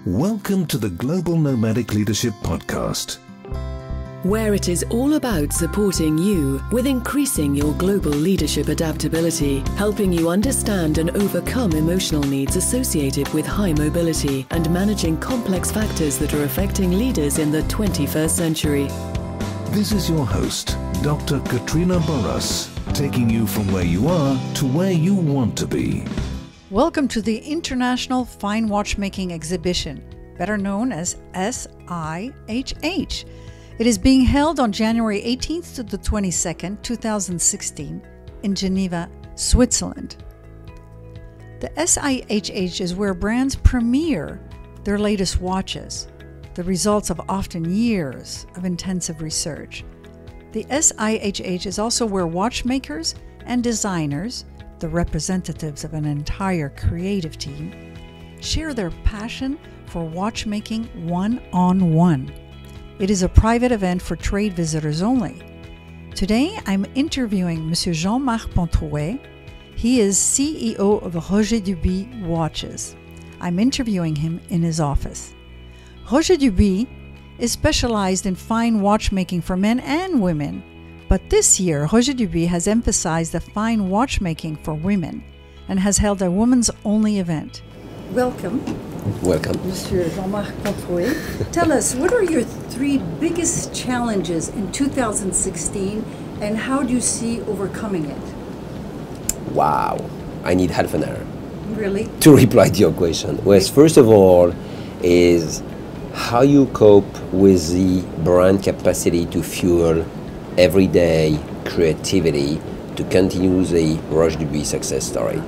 Welcome to the Global Nomadic Leadership Podcast, where it is all about supporting you with increasing your global leadership adaptability, helping you understand and overcome emotional needs associated with high mobility and managing complex factors that are affecting leaders in the 21st century. This is your host, Dr. Katrina Burrus, taking you from where you are to where you want to be. Welcome to the International Fine Watchmaking Exhibition, better known as SIHH. It is being held on January 18th to the 22nd, 2016 in Geneva, Switzerland. The SIHH is where brands premiere their latest watches, the results of often years of intensive research. The SIHH is also where watchmakers and designers, the representatives of an entire creative team, share their passion for watchmaking one-on-one. It is a private event for trade visitors only. Today, I'm interviewing Monsieur Jean-Marc Pontrouet. He is CEO of Roger Dubuis Watches. I'm interviewing him in his office. Roger Dubuis is specialized in fine watchmaking for men and women. But this year, Roger Dubuis has emphasized the fine watchmaking for women and has held a women's-only event. Welcome. Welcome. Monsieur Jean-Marc Pontrouet. Tell us, what are your three biggest challenges in 2016 and how do you see overcoming it? Wow, I need half an hour. Really? To reply to your question. Well, first of all, is how you cope with the brand capacity to fuel everyday creativity to continue the Roger Dubuis success story.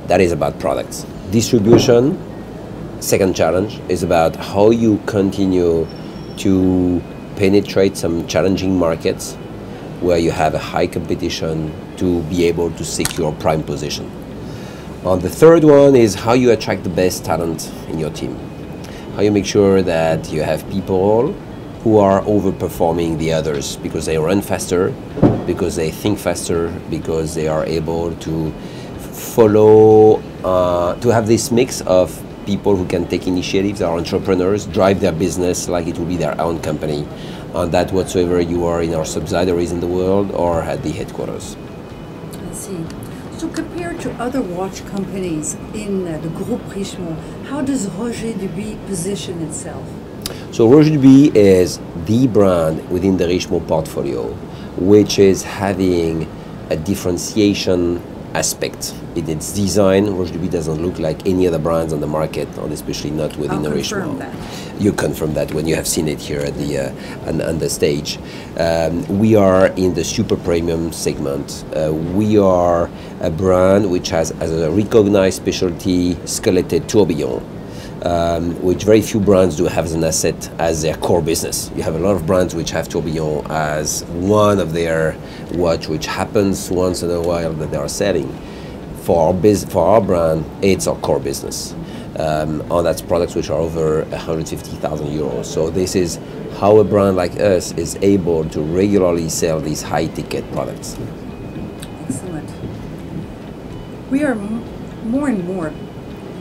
That is about products. Distribution, second challenge, is about how you continue to penetrate some challenging markets where you have a high competition to be able to secure prime position. The third one is how you attract the best talent in your team. How you make sure that you have people who are overperforming the others because they run faster, because they think faster, because they are able to follow, to have this mix of people who can take initiatives, are entrepreneurs, drive their business like it will be their own company, and that whatsoever you are in our subsidiaries in the world or at the headquarters. I see. So compared to other watch companies in the Groupe Richemont, how does Roger Dubuis position itself? So Roger Dubuis is the brand within the Richemont portfolio, which is having a differentiation aspect in its design. Roger Dubuis doesn't look like any other brands on the market, and especially not within the Richemont. You confirm that when you have seen it here at the on the stage. We are in the super premium segment. We are a brand which has as a recognized specialty sculpted tourbillon, which very few brands do have as an asset as their core business. You have a lot of brands which have tourbillon as one of their watch, which happens once in a while that they are selling. For our brand, it's our core business. And that's products which are over 150,000 euros. So this is how a brand like us is able to regularly sell these high-ticket products. Excellent. We are more and more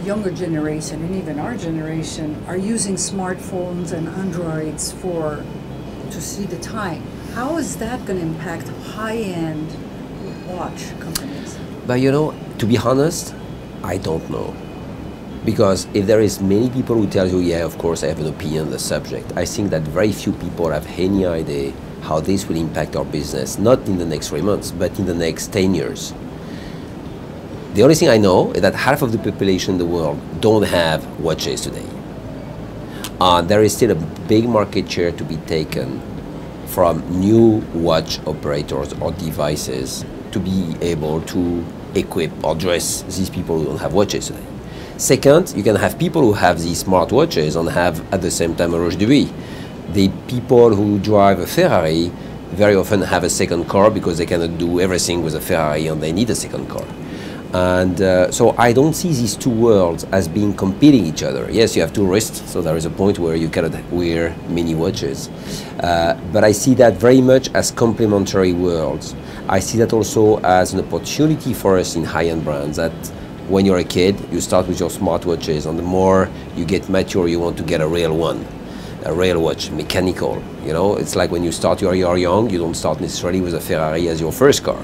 younger generation and even our generation are using smartphones and Androids to see the time. How is that going to impact high-end watch companies? But to be honest, I don't know. Because if there is many people who tell you, yeah, of course I have an opinion on the subject, I think that very few people have any idea how this will impact our business, not in the next 3 months, but in the next 10 years. The only thing I know is that half of the population in the world don't have watches today. There is still a big market share to be taken from new watch operators or devices to be able to equip or dress these people who don't have watches today. Second, you can have people who have these smart watches and have at the same time a Roger Dubuis. The people who drive a Ferrari very often have a second car because they cannot do everything with a Ferrari and they need a second car. And so I don't see these two worlds as being competing each other. Yes, you have two wrists, so there is a point where you cannot wear many watches. But I see that very much as complementary worlds. I see that also as an opportunity for us in high-end brands that when you're a kid, you start with your smartwatches, and the more you get mature, you want to get a real one, a real watch, mechanical. You know, it's like when you start, you're young, you don't start necessarily with a Ferrari as your first car.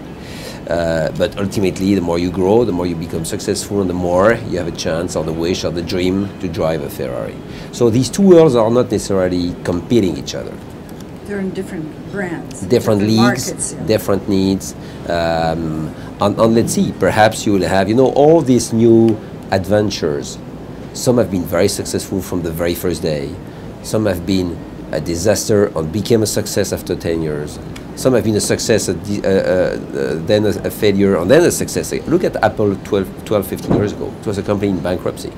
But ultimately, the more you grow, the more you become successful, and the more you have a chance or the wish or the dream to drive a Ferrari. So these two worlds are not necessarily competing each other. They're in different brands, different leagues, markets, yeah. different needs. And let's see, perhaps you will have, you know, all these new adventures. Some have been very successful from the very first day. Some have been a disaster and became a success after 10 years. Some have been a success, then a failure, and then a success. Look at Apple 12, 15 years ago. It was a company in bankruptcy.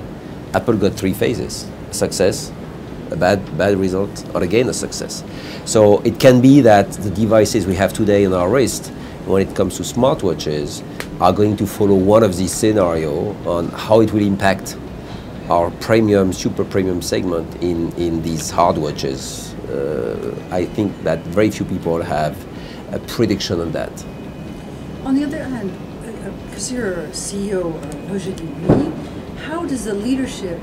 Apple got 3 phases: a success, a bad result, or again a success. So it can be that the devices we have today in our wrist, when it comes to smartwatches, are going to follow one of these scenarios on how it will impact our premium, super premium segment in these hard watches. I think that very few people have a prediction on that. On the other hand, because you're CEO of Dubuis, how does the leadership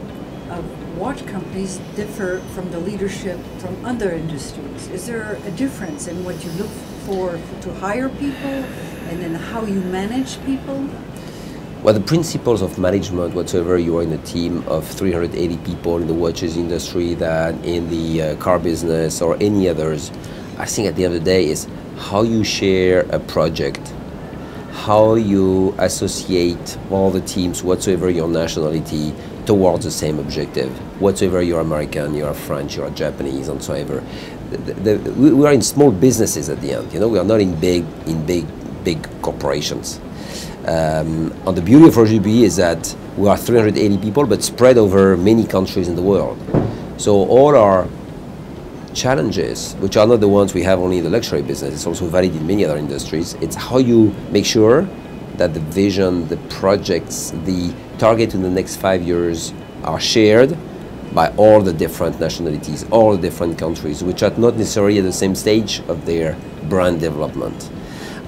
of watch companies differ from the leadership from other industries? Is there a difference in what you look for to hire people and then how you manage people? Well, the principles of management, whatsoever you are in a team of 380 people in the watches industry, than in the car business or any others, I think at the end of the day is how you share a project, how you associate all the teams, whatsoever your nationality, towards the same objective. Whatsoever you're American, you're French, you're Japanese, and so ever. We are in small businesses at the end. You know, we are not in big corporations. And the beauty of Dubuis is that we are 380 people, but spread over many countries in the world. So all our challenges, which are not the ones we have only in the luxury business, it's also valid in many other industries. It's how you make sure that the vision, the projects, the target in the next 5 years are shared by all the different nationalities, all the different countries, which are not necessarily at the same stage of their brand development.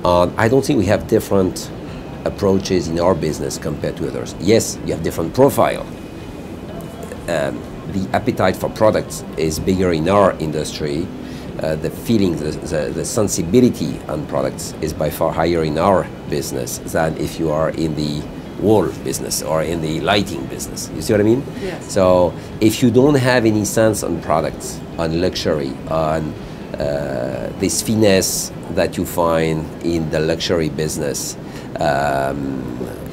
I don't think we have different approaches in our business compared to others. Yes, you have different profile. The appetite for products is bigger in our industry. The feeling, the sensibility on products is by far higher in our business than if you are in the wall business or in the lighting business. You see what I mean? Yes. So if you don't have any sense on products, on luxury, on this finesse that you find in the luxury business,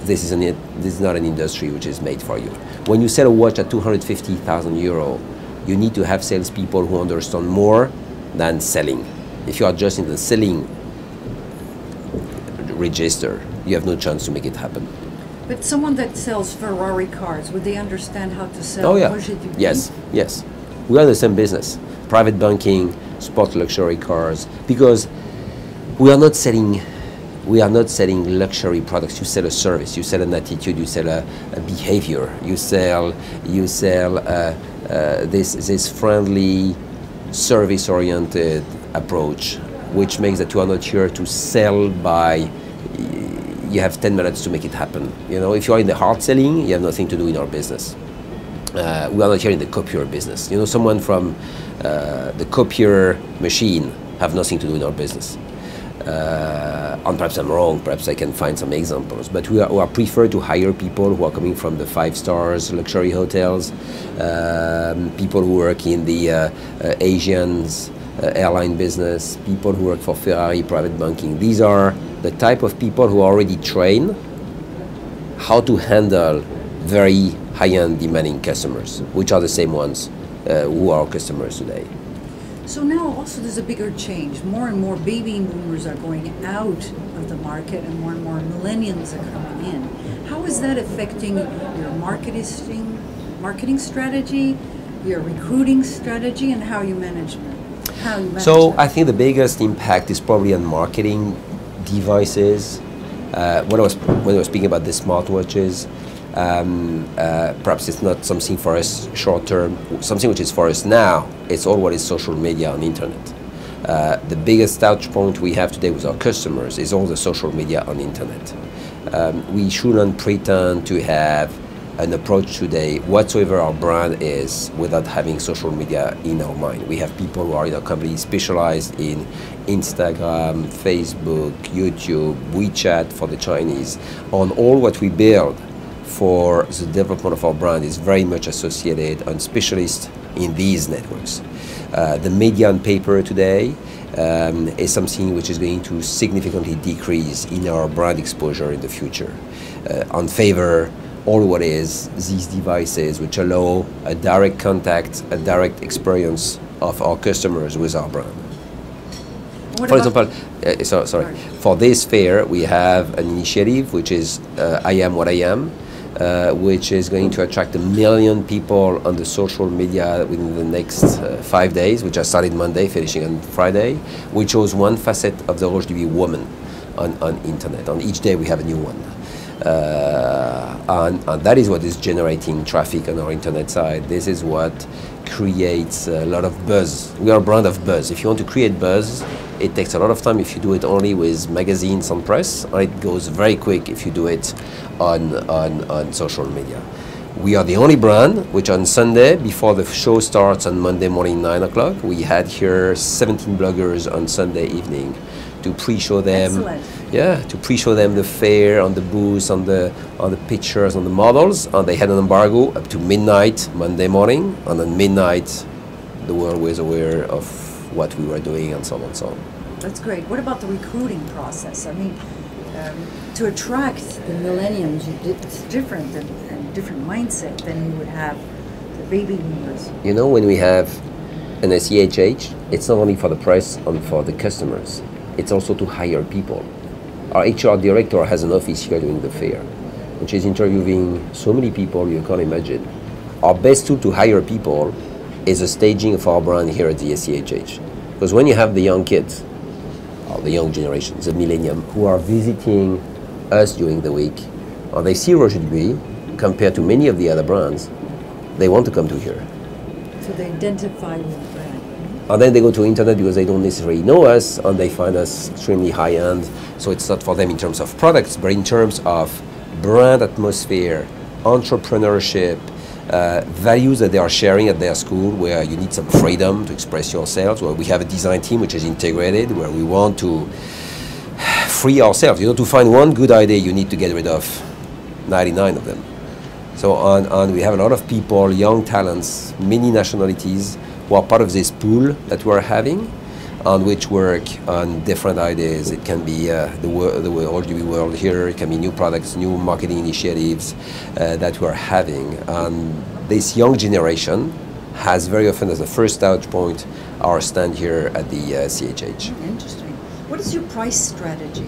this is not an industry which is made for you. When you sell a watch at 250,000 euro, you need to have salespeople who understand more than selling. If you are just in the selling register, you have no chance to make it happen. But someone that sells Ferrari cars, would they understand how to sell? Oh yeah, yes. We are in the same business. Private banking, sport luxury cars, because we are not selling luxury products. You sell a service, you sell an attitude, you sell a behavior, you sell this friendly, service-oriented approach, which makes that you are not here to sell by you have 10 minutes to make it happen. You know, if you are in the hard selling, you have nothing to do in our business. We are not here in the copier business. You know, someone from the copier machine have nothing to do in our business. And perhaps I'm wrong, perhaps I can find some examples, but we are preferred to hire people who are coming from the 5 stars luxury hotels, people who work in the Asians airline business, people who work for Ferrari private banking. These are the type of people who are already trained how to handle very high-end demanding customers, which are the same ones who are our customers today. So now also there's a bigger change. More and more baby boomers are going out of the market and more millennials are coming in. How is that affecting your marketing strategy, your recruiting strategy, and how you manage that? So I think the biggest impact is probably on marketing devices. When I was speaking about the smartwatches, perhaps it's not something for us short term. Something which is for us now, it's all what is social media on internet. The biggest touch point we have today with our customers is all the social media on internet. We shouldn't pretend to have an approach today whatsoever our brand is without having social media in our mind. We have people who are in our company specialized in Instagram, Facebook, YouTube, WeChat for the Chinese. On all what we build for the development of our brand is very much associated on specialists in these networks. The media and paper today is something which is going to significantly decrease in our brand exposure in the future, on favor all what is these devices which allow a direct contact, a direct experience of our customers with our brand. For example, for this fair we have an initiative which is I Am What I Am, which is going to attract 1 million people on the social media within the next 5 days, which has started Monday, finishing on Friday, which shows one facet of the Roche Dubuis woman on internet. On each day we have a new one. And that is what is generating traffic on our internet side. This is what creates a lot of buzz. We are a brand of buzz. If you want to create buzz, it takes a lot of time if you do it only with magazines and press, or it goes very quick if you do it on social media. We are the only brand which on Sunday, before the show starts on Monday morning 9 o'clock, we had here 17 bloggers on Sunday evening to pre-show them. Excellent. Yeah, to pre-show them the fair, on the booths, on the pictures, on the models, and they had an embargo up to midnight Monday morning, and at midnight the world was aware of what we were doing and so on and so on. That's great. What about the recruiting process? I mean, to attract the millennials, it's different and different mindset than you would have the baby boomers. You know, when we have an SIHH, it's not only for the press and for the customers, it's also to hire people. Our HR director has an office here during the fair, which is interviewing so many people you can't imagine. Our best tool to hire people is the staging of our brand here at the SIHH. Because when you have the young kids, or the young generation, the millennium, who are visiting us during the week, and they see Roche Dubuis compared to many of the other brands, they want to come to here. So they identify with the brand. And then they go to internet because they don't necessarily know us, and they find us extremely high-end. So it's not for them in terms of products, but in terms of brand atmosphere, entrepreneurship, values that they are sharing at their school, where you need some freedom to express yourselves, where we have a design team which is integrated, where we want to free ourselves. You know, to find one good idea, you need to get rid of 99 of them. So on we have a lot of people, young talents, many nationalities, who are part of this pool that we're having, on which work on different ideas. It can be the Roche Dubuis world here, it can be new products, new marketing initiatives that we're having. And this young generation has very often as a first touch point our stand here at the SIHH. Interesting. What is your price strategy?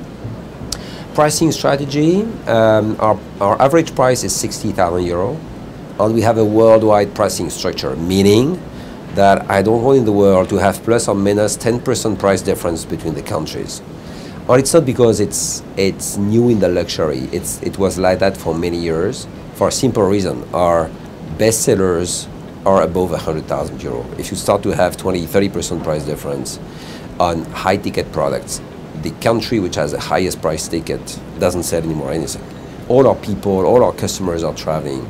Pricing strategy, our average price is 60,000 euro, and we have a worldwide pricing structure, meaning that I don't want in the world to have plus or minus 10% price difference between the countries. Or it's not because it's new in the luxury. It was like that for many years, for a simple reason. Our best sellers are above 100,000 euro. If you start to have 20-30% price difference on high ticket products, the country which has the highest price ticket doesn't sell anymore anything. All our people, all our customers are traveling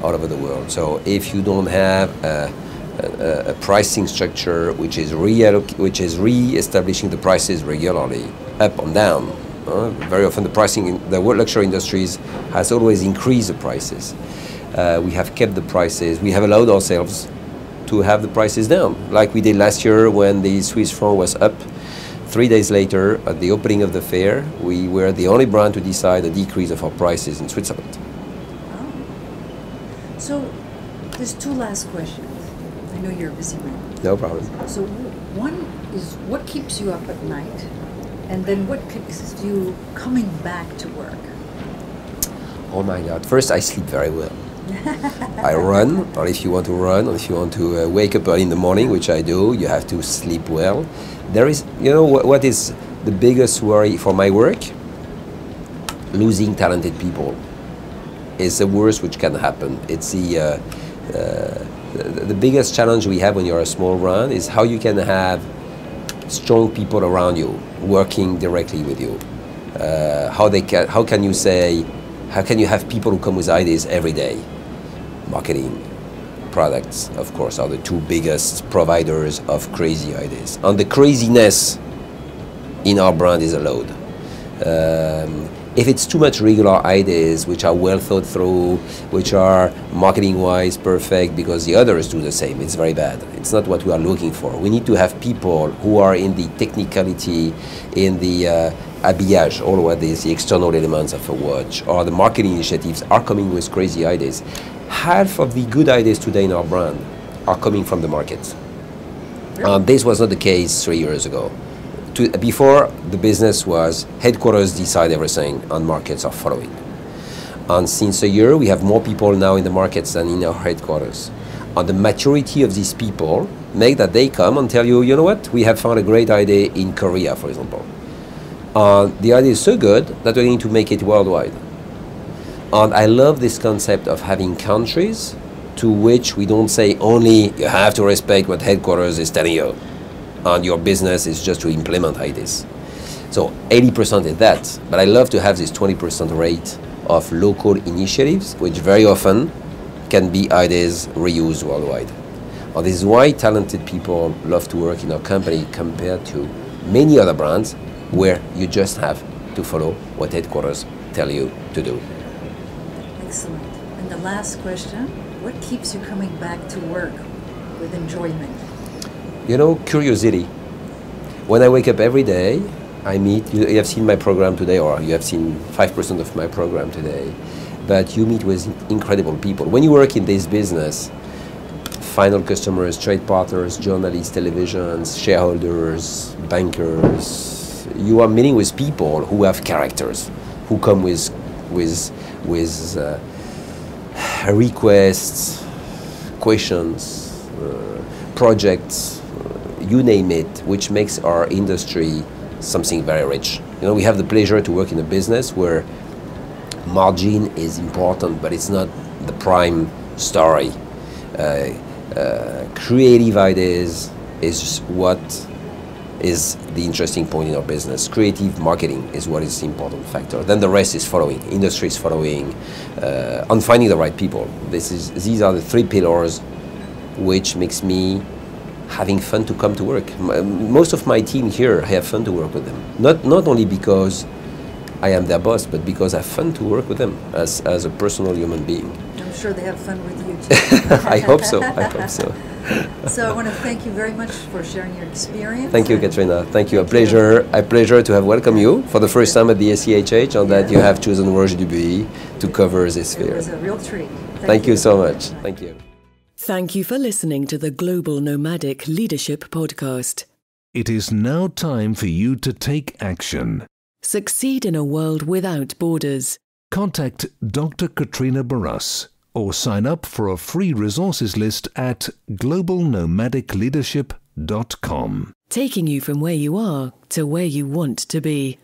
all over the world. So if you don't have a pricing structure which is re-establishing the prices regularly, up and down. Very often the pricing in the luxury industries has always increased the prices. We have kept the prices. We have allowed ourselves to have the prices down, like we did last year when the Swiss franc was up. 3 days later, at the opening of the fair, we were the only brand to decide a decrease of our prices in Switzerland. Oh. So there's two last questions. I know you're a busy man. No problem. So one is, what keeps you up at night? And then what keeps you coming back to work? Oh my God. First, I sleep very well. I run, or if you want to run, or if you want to wake up early in the morning, which I do, you have to sleep well. There is, you know, what is the biggest worry for my work? Losing talented people is the worst which can happen. It's the biggest challenge we have when you're a small brand is how you can have strong people around you working directly with you. How can you have people who come with ideas every day? Marketing, products, of course, are the two biggest providers of crazy ideas. And the craziness in our brand is allowed. If it's too much regular ideas, which are well thought through, which are marketing-wise perfect because the others do the same, it's very bad. It's not what we are looking for. We need to have people who are in the technicality, in the habillage, all what is the external elements of a watch, or the marketing initiatives are coming with crazy ideas. Half of the good ideas today in our brand are coming from the market. Really? This was not the case 3 years ago. Before, the business was headquarters decide everything and markets are following. And since a year, we have more people now in the markets than in our headquarters. And the maturity of these people make that they come and tell you, you know what, we have found a great idea in Korea, for example. The idea is so good that we're going to make it worldwide. And I love this concept of having countries to which we don't say only you have to respect what headquarters is telling you, and your business is just to implement ideas. So 80% is that, but I love to have this 20% rate of local initiatives, which very often can be ideas reused worldwide. And this is why talented people love to work in our company compared to many other brands where you just have to follow what headquarters tell you to do. Excellent. And the last question, what keeps you coming back to work with enjoyment? You know, curiosity. When I wake up every day, I meet, you have seen my program today, or you have seen 5% of my program today, but you meet with incredible people. When you work in this business, final customers, trade partners, journalists, televisions, shareholders, bankers, you are meeting with people who have characters, who come with requests, questions, projects, you name it, which makes our industry something very rich. You know, we have the pleasure to work in a business where margin is important, but it's not the prime story. Creative ideas is what is the interesting point in our business. Creative marketing is what is the important factor. Then the rest is following. Industry is following, and finding the right people. These are the three pillars which makes me having fun to come to work. Most of my team here, I have fun to work with them. Not only because I am their boss, but because I have fun to work with them as a personal human being. I'm sure they have fun with you too. I hope so. I hope so. So I want to thank you very much for sharing your experience. Thank you, Katrina. Thank you. A pleasure to have welcomed you for the first time at the SIHH, and that you have chosen Roger Dubuis to cover this sphere. It was a real treat. Thank you so much. Thank you. Thank you for listening to the Global Nomadic Leadership Podcast. It is now time for you to take action. Succeed in a world without borders. Contact Dr. Katrina Burrus or sign up for a free resources list at globalnomadicleadership.com. Taking you from where you are to where you want to be.